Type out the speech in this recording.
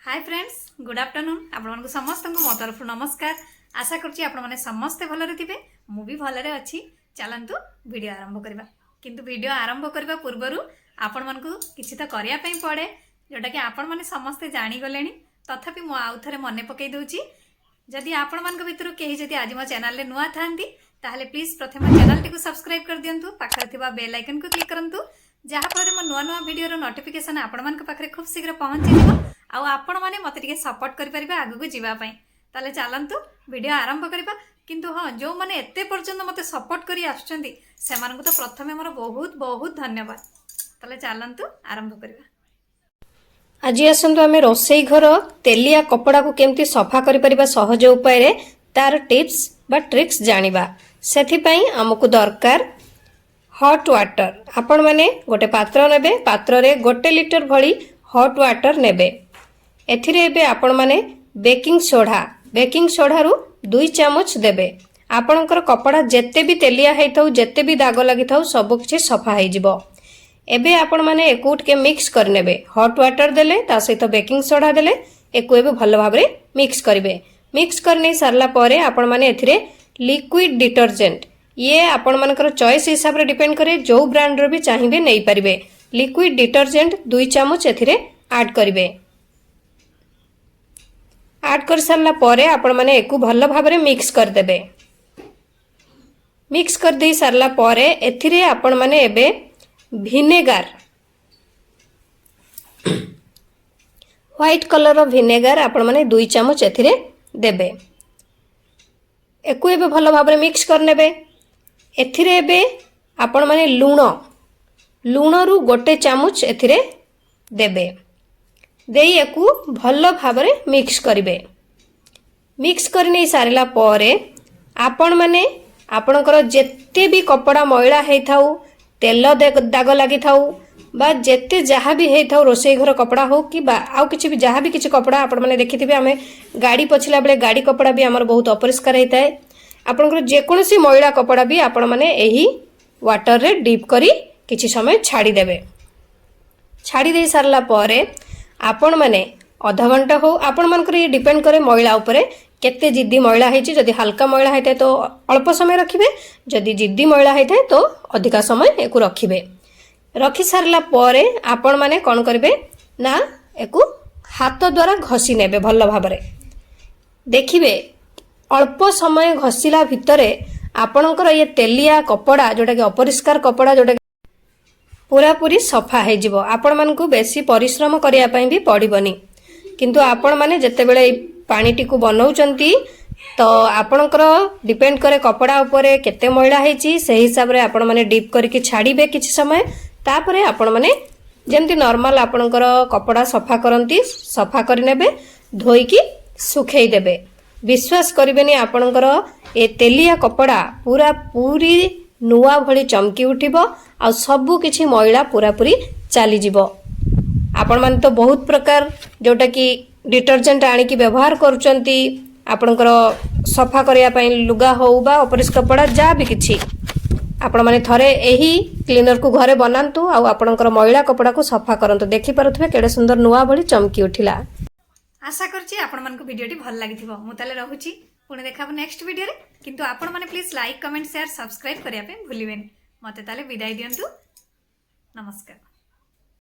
Hi friends good afternoon आपण समस्त मो तरफ नमस्कार। आशा करुँची आपण मैंने समस्ते भलरे थे मु भी भलरे अच्छी। चलतु वीडियो आरंभ करवा किंतु वीडियो आरंभ करने पूर्वर आपण मन को किसी तो करने पड़े जोटा कि आपण मैंने समस्ते जानीगले तथापि मु आउ थे मन पकई दूची। जदि आपण मान भितर कहीं जदि आज मो चैनल नुआ था प्लीज प्रथम चैनल टी सब्सक्राइब कर दिंतु पाखे बेल आइकन को क्लिक करूँ जहाँफल मो नुआ नुआ वीडियो नोटिफिकेशन आपण मान पाखे खूब शीघ्र पहुँची आपण मैंने मत सपोर्ट करें आगू जावाई। ताले चलतु वीडियो आरंभ करवा किंतु हाँ जो मैंने एते पर्यंत मत सपोर्ट करी आसुचंदी सेमानकु तो प्रथमे मोर बहुत बहुत धन्यवाद। ताले चलतु आरंभ करवा। आज आसतु आम रोसई घर तेलिया कपड़ा को केमती सफा कर सहज उपाय तार टिप्स बा ट्रिक्स जानिबा। सेथिपई आमको दरकार हॉट वाटर। आपण माने गोटे पात्र नेबे, पात्र रे गोटे लीटर भली हॉट वाटर नेबे। एथिरे एबे आपण माने बेकिंग सोडा रु 2 चामच देबे। आपणकर कपड़ा जेते भी तेलिया है थाउ जेते भी दाग लगी थाउ सब किछि सफा हो जिवो। एबे आपण माने एकु के मिक्स कर नेबे। हॉट वाटर देले ता सहित बेकिंग सोडा देले एकु एबे भलो भाबरे मिक्स करिवे। मिक्स करने सारला परे आपण माने एथिरे लिक्विड डिटर्जेंट ये आपण मानकर चॉइस हिसाब रे डिपेंड करे जो ब्रांड रो भी चाहिबे नै परिबे। लिक्विड डिटर्जेंट 2 चामच एथिरे ऐड करिवे। ऐड कर सारला परे आपण माने एकु भलो भाबरे मिक्स कर देबे। मिक्स कर दे सारला परे एथिरे आपण माने एबे विनेगार व्हाइट कलर विनेगार आपण माने 2 चामच एथिरे देबे। एकु एबे भलो भाबरे मिक्स कर नेबे। एथिरे एबे आपण माने लूण रु गोटे चामच एथिरे देबे। देई एकु भलो भाबरे मिक्स करिवे। मिक्स करने सारिला परे आपण माने आपणकर जेते भी कपड़ा मैला है थाउ तेल दाग लगी थाउ बा जेते जहाँ भी है थाउ रोसई घर कपड़ा हो कि बा आउ किछि भी जहाँ भी किछि कपड़ा आपण माने देखिथिबे आमे गाड़ी पोछिला बेले गाड़ी कपड़ा भी हमर बहुत अपरिष्कार होता है। आपणकर जेकोसी मैला कपड़ा भी आपण माने एही वाटर रे डीप करी किछि समय छाड़ी देबे। छाड़ी दे सारला परे आपण माने आधा घंटा हो आपण मानकर ये डिपेंड करे मैला उपरे केते जिद्दी मैला है। जदि हल्का मैला है तो अल्प समय रखिबे, जदि जिद्दी मैला है तो अधिका समय एकु रखिबे। रखि सारला परे आपण माने कोन करिवे ना एकु हाथ द्वारा घसी नेबे भलो भाबरे। देखिबे अल्प समय घसीला भितरे आपणकर ये तेलिया कपड़ा जोटा कि अपरिष्कार कपड़ा जोटा पूरा पूरी सफा है जिवो। आपण मानकु बेसी परिश्रम करिया पई भी पड़िबनी। किंतु आपण माने जते बेले पानी टिकु बनाउचंती तो आपणकर डिपेंड करे कपड़ा उपरे केते मैला हेची से हिसाब रे आपण माने डीप करके छाड़ीबे किछि समय। तापरे आपण माने जेमति नॉर्मल आपणकर कपड़ा सफा करंती सफा करि नेबे, धोईकी सुखेई देबे। विश्वास करिबेनी आपणकर ए तेलिया कपड़ा पूरा पूरी नुआ भली चमकी उठिबो आ सबु किछि मैला पूरा पूरी चली जिवो। आपण माने तो बहुत प्रकार जोटा कि डिटर्जेंट आनी की व्यवहार करूचंती आपणकर सफा करिया पई लुगा हो बा अपरिष्कार कपड़ा जा भी किछि आपण माने थरे एही क्लीनर को घरे बनांतु आ आपणकर मैला कपड़ा को सफा करंतु। देखि पारुथबे केडे सुंदर नुआ भली चमकी उठिला। आशा करछि आपण मानको वीडियोटी भल लागिथिबो। मु ताले रहुछि पुणे देखाबो नेक्स्ट वीडियो रे। किंतु आपण माने please like comment share subscribe करिया पे भूलिबेनी। मते ताले विदाई दियंतु। नमस्कार।